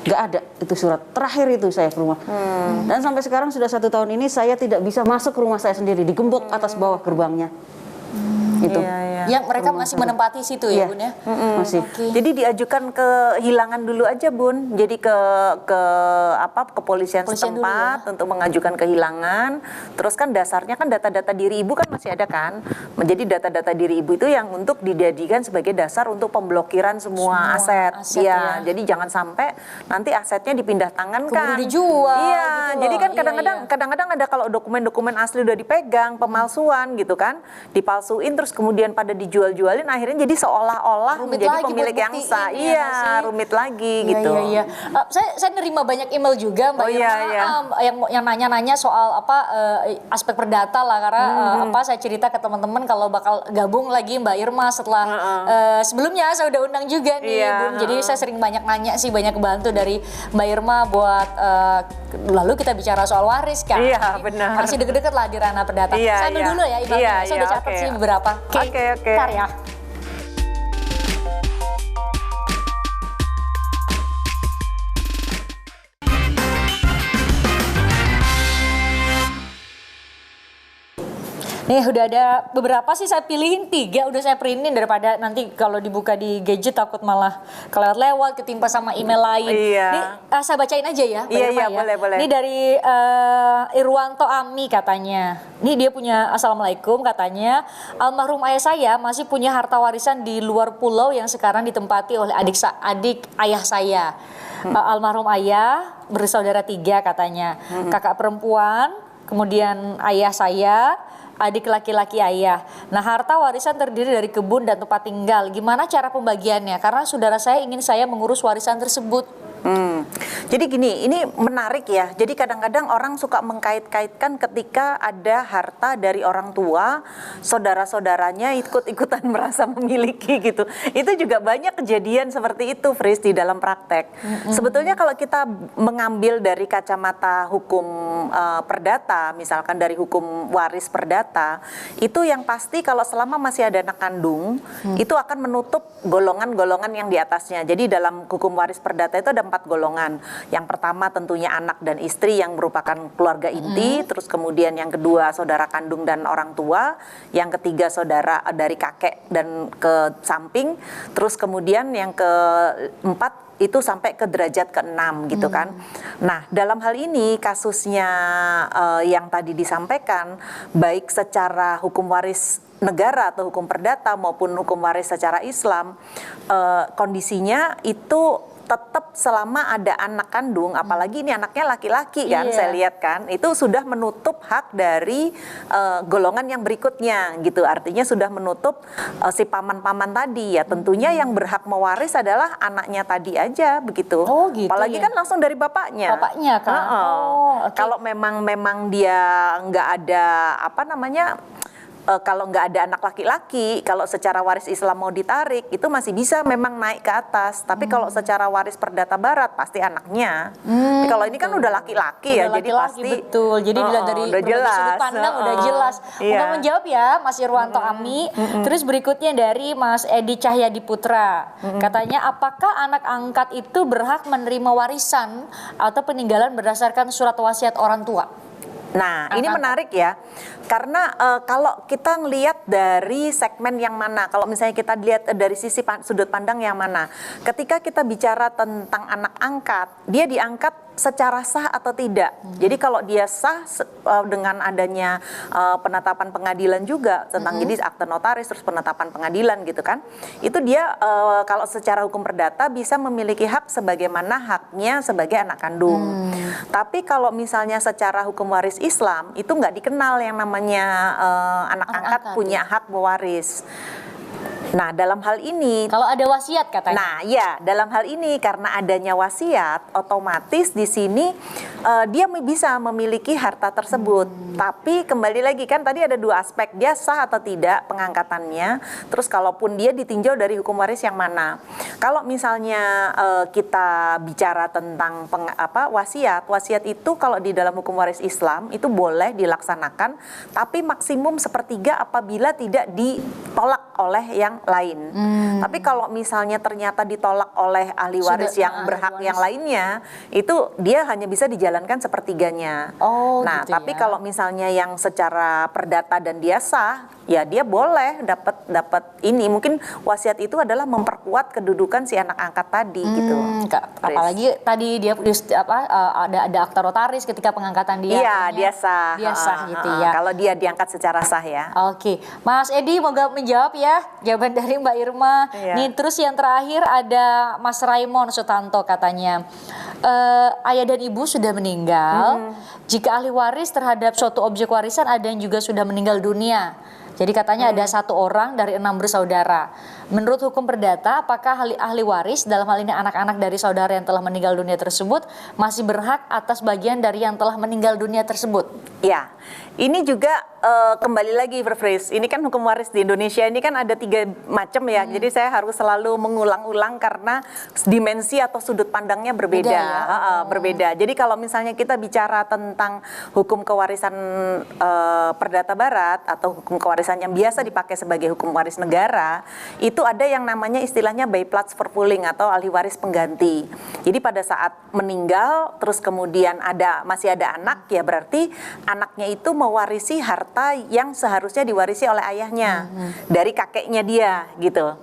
Nggak ada itu surat. Terakhir itu saya ke rumah. Dan sampai sekarang sudah 1 tahun ini saya tidak bisa masuk ke rumah saya sendiri, digembok atas bawah gerbangnya. Gitu. Yang mereka masih menempati situ ya, Iya. Bun ya? Masih. Jadi diajukan kehilangan dulu aja, Bun. Jadi ke kepolisian Polisian setempat untuk mengajukan kehilangan. Terus kan dasarnya kan data-data diri ibu kan masih ada kan. Menjadi data-data diri ibu itu yang untuk dijadikan sebagai dasar untuk pemblokiran semua aset. ya. Jadi jangan sampai nanti asetnya dipindah tangan kan. Keburu dijual Iya, gitu jadi loh. kan Iya, kadang-kadang ada kalau dokumen-dokumen asli udah dipegang, pemalsuan gitu kan. Dipalsuin terus kemudian pada dijual-jualin akhirnya jadi seolah-olah Rumit menjadi lagi pemilik buat yang buktiin, sah. ya nggak Iya, sih? rumit lagi Iya, gitu. Iya. Saya nerima banyak email juga Mbak Oh, Irma, iya. yang nanya-nanya soal aspek perdata lah, karena saya cerita ke teman-teman kalau bakal gabung lagi Mbak Irma setelah sebelumnya saya udah undang juga nih, Iya, Bun. Jadi saya sering banyak nanya sih, banyak kebantu dari Mbak Irma buat lalu kita bicara soal waris kan. Iya, benar. Masih deket-deket lah di ranah perdata. Iya, Saya ambil iya. dulu ya emailnya. Iya, Saya udah iya, catat oke. sih beberapa. Oke. Bentar ya. Nih udah ada beberapa sih, saya pilihin 3 udah saya printin daripada nanti kalau dibuka di gadget takut malah kelewat-lewat ketimpa sama email lain. Iya. Nih saya bacain aja ya. Mbak Iya, Irma iya, ya. boleh. Ini dari Irwanto Ami katanya. Ini dia punya Assalamualaikum katanya. Almarhum ayah saya masih punya harta warisan di luar pulau yang sekarang ditempati oleh adik ayah saya. Almarhum ayah bersaudara 3 katanya. Kakak perempuan, kemudian ayah saya, adik laki-laki ayah. Nah, harta warisan terdiri dari kebun dan tempat tinggal. Gimana cara pembagiannya? Karena saudara saya ingin saya mengurus warisan tersebut. Jadi gini, ini menarik ya. Jadi kadang-kadang orang suka mengkait-kaitkan ketika ada harta dari orang tua, saudara-saudaranya ikut-ikutan merasa memiliki gitu. Itu juga banyak kejadian seperti itu, Fris, di dalam praktek. Sebetulnya kalau kita mengambil dari kacamata hukum perdata, misalkan dari hukum waris perdata, itu yang pasti kalau selama masih ada anak kandung, itu akan menutup golongan-golongan yang di atasnya. Jadi dalam hukum waris perdata itu ada 4 golongan. Yang pertama tentunya anak dan istri yang merupakan keluarga inti, terus kemudian yang kedua saudara kandung dan orang tua, yang ketiga saudara dari kakek dan ke samping, terus kemudian yang keempat itu sampai ke derajat ke-6 gitu kan. Nah, dalam hal ini kasusnya yang tadi disampaikan, baik secara hukum waris negara atau hukum perdata maupun hukum waris secara Islam, kondisinya itu tetap selama ada anak kandung, apalagi ini anaknya laki-laki kan, saya lihat kan, itu sudah menutup hak dari golongan yang berikutnya gitu. Artinya sudah menutup si paman-paman tadi ya. Tentunya yang berhak mewaris adalah anaknya tadi aja begitu. Oh, gitu apalagi ya. kan langsung dari bapaknya. Bapaknya kan. Oh, oke. Kalau memang dia nggak ada apa namanya, kalau nggak ada anak laki-laki, kalau secara waris Islam mau ditarik, itu masih bisa memang naik ke atas. Tapi kalau secara waris perdata barat, pasti anaknya. Tapi kalau ini kan udah laki-laki ya, Udah jadi laki-laki, pasti betul. Jadi dilihat dari udah berbagai sudut pandang udah jelas. Iya. Untuk menjawab ya, Mas Irwanto Ami. Terus berikutnya dari Mas Edi Cahyadi Putra. Katanya, apakah anak angkat itu berhak menerima warisan atau peninggalan berdasarkan surat wasiat orang tua? Nah, ini menarik ya, karena kalau kita ngelihat dari segmen yang mana, kalau misalnya kita lihat dari sisi sudut pandang yang mana, ketika kita bicara tentang anak angkat, dia diangkat secara sah atau tidak. Jadi kalau dia sah dengan adanya penetapan pengadilan juga tentang jadi akte notaris terus penetapan pengadilan gitu kan, itu dia kalau secara hukum perdata bisa memiliki hak sebagaimana haknya sebagai anak kandung. Tapi kalau misalnya secara hukum waris Islam itu nggak dikenal yang namanya anak angkat punya hak mewaris. Nah, dalam hal ini Kalau ada wasiat katanya. nah, ya, dalam hal ini karena adanya wasiat, otomatis di sini dia bisa memiliki harta tersebut. Tapi kembali lagi kan tadi ada dua aspek, dia sah atau tidak pengangkatannya. Terus kalaupun dia ditinjau dari hukum waris yang mana. Kalau misalnya kita bicara tentang wasiat itu kalau di dalam hukum waris Islam itu boleh dilaksanakan, tapi maksimum sepertiga apabila tidak ditolak oleh yang lain. Tapi kalau misalnya ternyata ditolak oleh ahli waris yang berhak yang lainnya, itu dia hanya bisa dijalankan sepertiganya. Oh, nah, gitu tapi ya. kalau misalnya yang secara perdata dan dia sah, ya dia boleh dapat ini. Mungkin wasiat itu adalah memperkuat kedudukan si anak angkat tadi gitu. Apalagi tadi dia ada akta notaris ketika pengangkatan dia. Iya, dia sah. Dia sah gitu ya. Kalau dia diangkat secara sah ya. Oke, Mas Edi moga menjawab ya jawaban dari Mbak Irma. Iya. Nih terus yang terakhir ada Mas Raymond Sutanto katanya, ayah dan ibu sudah meninggal. Jika ahli waris terhadap suatu objek warisan ada yang juga sudah meninggal dunia. Jadi katanya ada satu orang dari 6 bersaudara. Menurut hukum perdata, apakah ahli waris dalam hal ini anak-anak dari saudara yang telah meninggal dunia tersebut masih berhak atas bagian dari yang telah meninggal dunia tersebut? Ya, ini juga kembali lagi berfreeze. Ini kan hukum waris di Indonesia ini kan ada 3 macam ya. Jadi saya harus selalu mengulang-ulang karena dimensi atau sudut pandangnya berbeda. Beda ya? Berbeda. Jadi kalau misalnya kita bicara tentang hukum kewarisan perdata barat atau hukum kewarisan yang biasa dipakai sebagai hukum waris negara, itu ada yang namanya istilahnya byplats vervulling atau ahli waris pengganti. Jadi pada saat meninggal terus kemudian masih ada anak, ya berarti anaknya itu mewarisi harta yang seharusnya diwarisi oleh ayahnya dari kakeknya dia gitu.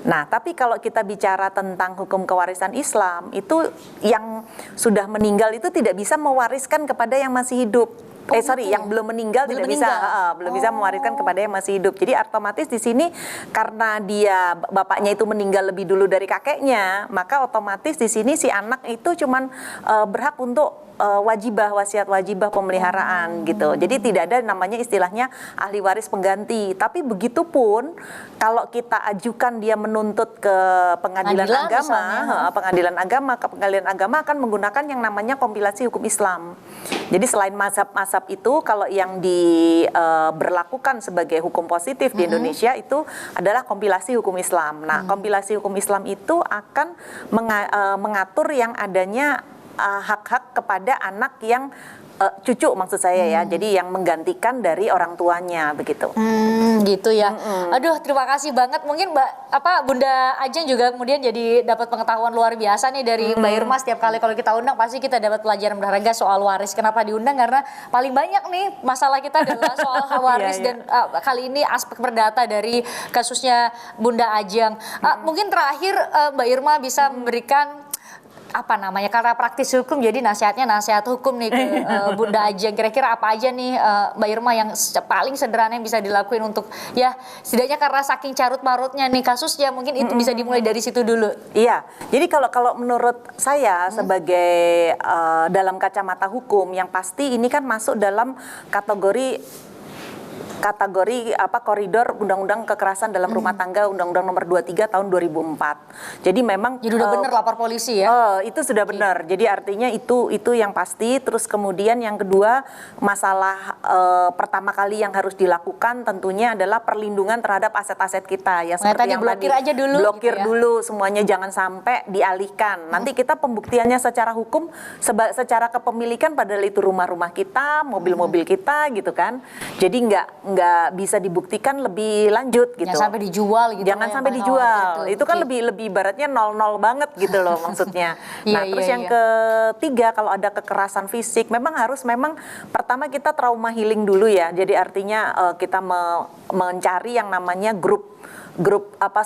Nah, tapi kalau kita bicara tentang hukum kewarisan Islam, itu yang sudah meninggal itu tidak bisa mewariskan kepada yang masih hidup. Yang belum meninggal Belum tidak meninggal. bisa, belum bisa mewariskan kepada yang masih hidup. Jadi otomatis di sini karena dia bapaknya itu meninggal lebih dulu dari kakeknya, maka otomatis di sini si anak itu cuman berhak untuk wasiat wajibah pemeliharaan gitu. Jadi tidak ada namanya istilahnya ahli waris pengganti. Tapi begitupun kalau kita ajukan dia menuntut ke pengadilan agama, pengadilan agama akan menggunakan yang namanya kompilasi hukum Islam. Jadi selain mazhab-mazhab itu, kalau yang diberlakukan sebagai hukum positif di Indonesia itu adalah kompilasi hukum Islam. Nah, kompilasi hukum Islam itu akan mengatur yang adanya hak-hak kepada anak yang cucu maksud saya ya, jadi yang menggantikan dari orang tuanya begitu. Gitu ya. Aduh, terima kasih banget. Mungkin Bunda Ajeng juga kemudian jadi dapat pengetahuan luar biasa nih dari Mbak Irma. Setiap kali kalau kita undang pasti kita dapat pelajaran berharga soal waris. Kenapa diundang? Karena paling banyak nih masalah kita adalah soal waris dan kali ini aspek perdata dari kasusnya Bunda Ajeng. Mungkin terakhir Mbak Irma bisa memberikan apa namanya, karena praktis hukum jadi nasihatnya nasihat hukum nih ke Bunda Ajeng. Kira-kira apa aja nih Mbak Irma yang paling sederhana yang bisa dilakuin untuk ya setidaknya karena saking carut marutnya nih kasusnya mungkin itu bisa dimulai dari situ dulu. Iya, jadi kalau menurut saya sebagai dalam kacamata hukum yang pasti ini kan masuk dalam kategori koridor Undang-Undang Kekerasan dalam Rumah Tangga Undang-Undang Nomor 23 tahun 2004. Jadi memang Jadi udah bener lapor polisi ya. itu sudah benar. Jadi artinya itu yang pasti. Terus kemudian yang kedua masalah pertama kali yang harus dilakukan tentunya adalah perlindungan terhadap aset-aset kita ya seperti tadi yang blokir tadi aja dulu blokir gitu ya. dulu semuanya jangan sampai dialihkan. Nanti kita pembuktiannya secara hukum secara kepemilikan padahal itu rumah-rumah kita, mobil-mobil kita gitu kan. Jadi nggak bisa dibuktikan lebih lanjut gitu. Jangan sampai dijual gitu. Jangan sampai dijual. Itu kan lebih ibaratnya 0-0 banget gitu loh maksudnya. Nah, terus yang ketiga kalau ada kekerasan fisik memang pertama kita trauma healing dulu ya. Jadi artinya kita mencari yang namanya grup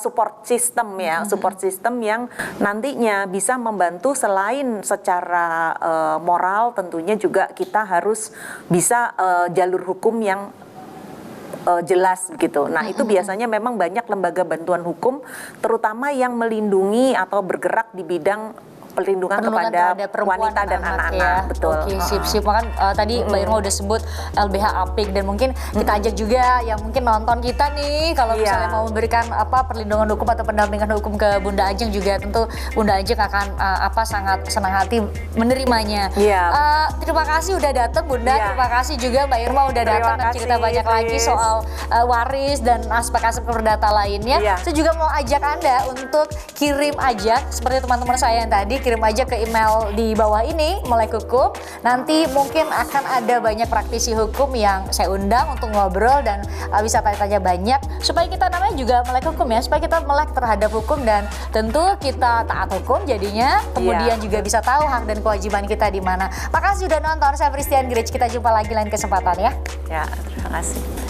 support system ya, support system yang nantinya bisa membantu selain secara moral tentunya juga kita harus bisa jalur hukum yang jelas gitu. Nah, itu biasanya memang banyak lembaga bantuan hukum terutama yang melindungi atau bergerak di bidang perlindungan kepada wanita dan anak-anak ya. betul. Oke, sip. Makan tadi Mbak Irma udah sebut LBH Apik dan mungkin kita ajak juga yang mungkin nonton kita nih kalau misalnya mau memberikan perlindungan hukum atau pendampingan hukum ke Bunda Ajeng juga tentu Bunda Ajeng akan sangat senang hati menerimanya. Terima kasih udah datang Bunda. Terima kasih juga Mbak Irma udah datang dan cerita banyak lagi soal waris dan aspek-aspek perdata lainnya. Saya juga mau ajak Anda untuk kirim aja seperti teman-teman saya yang tadi kirim aja ke email di bawah ini Melek Hukum. Nanti mungkin akan ada banyak praktisi hukum yang saya undang untuk ngobrol dan bisa tanya-tanya banyak supaya kita namanya juga melek hukum ya, supaya kita melek terhadap hukum dan tentu kita taat hukum jadinya kemudian juga bisa tahu hak dan kewajiban kita di mana. Makasih udah nonton, saya Christian Grich, kita jumpa lagi lain kesempatan ya. Ya, terima kasih.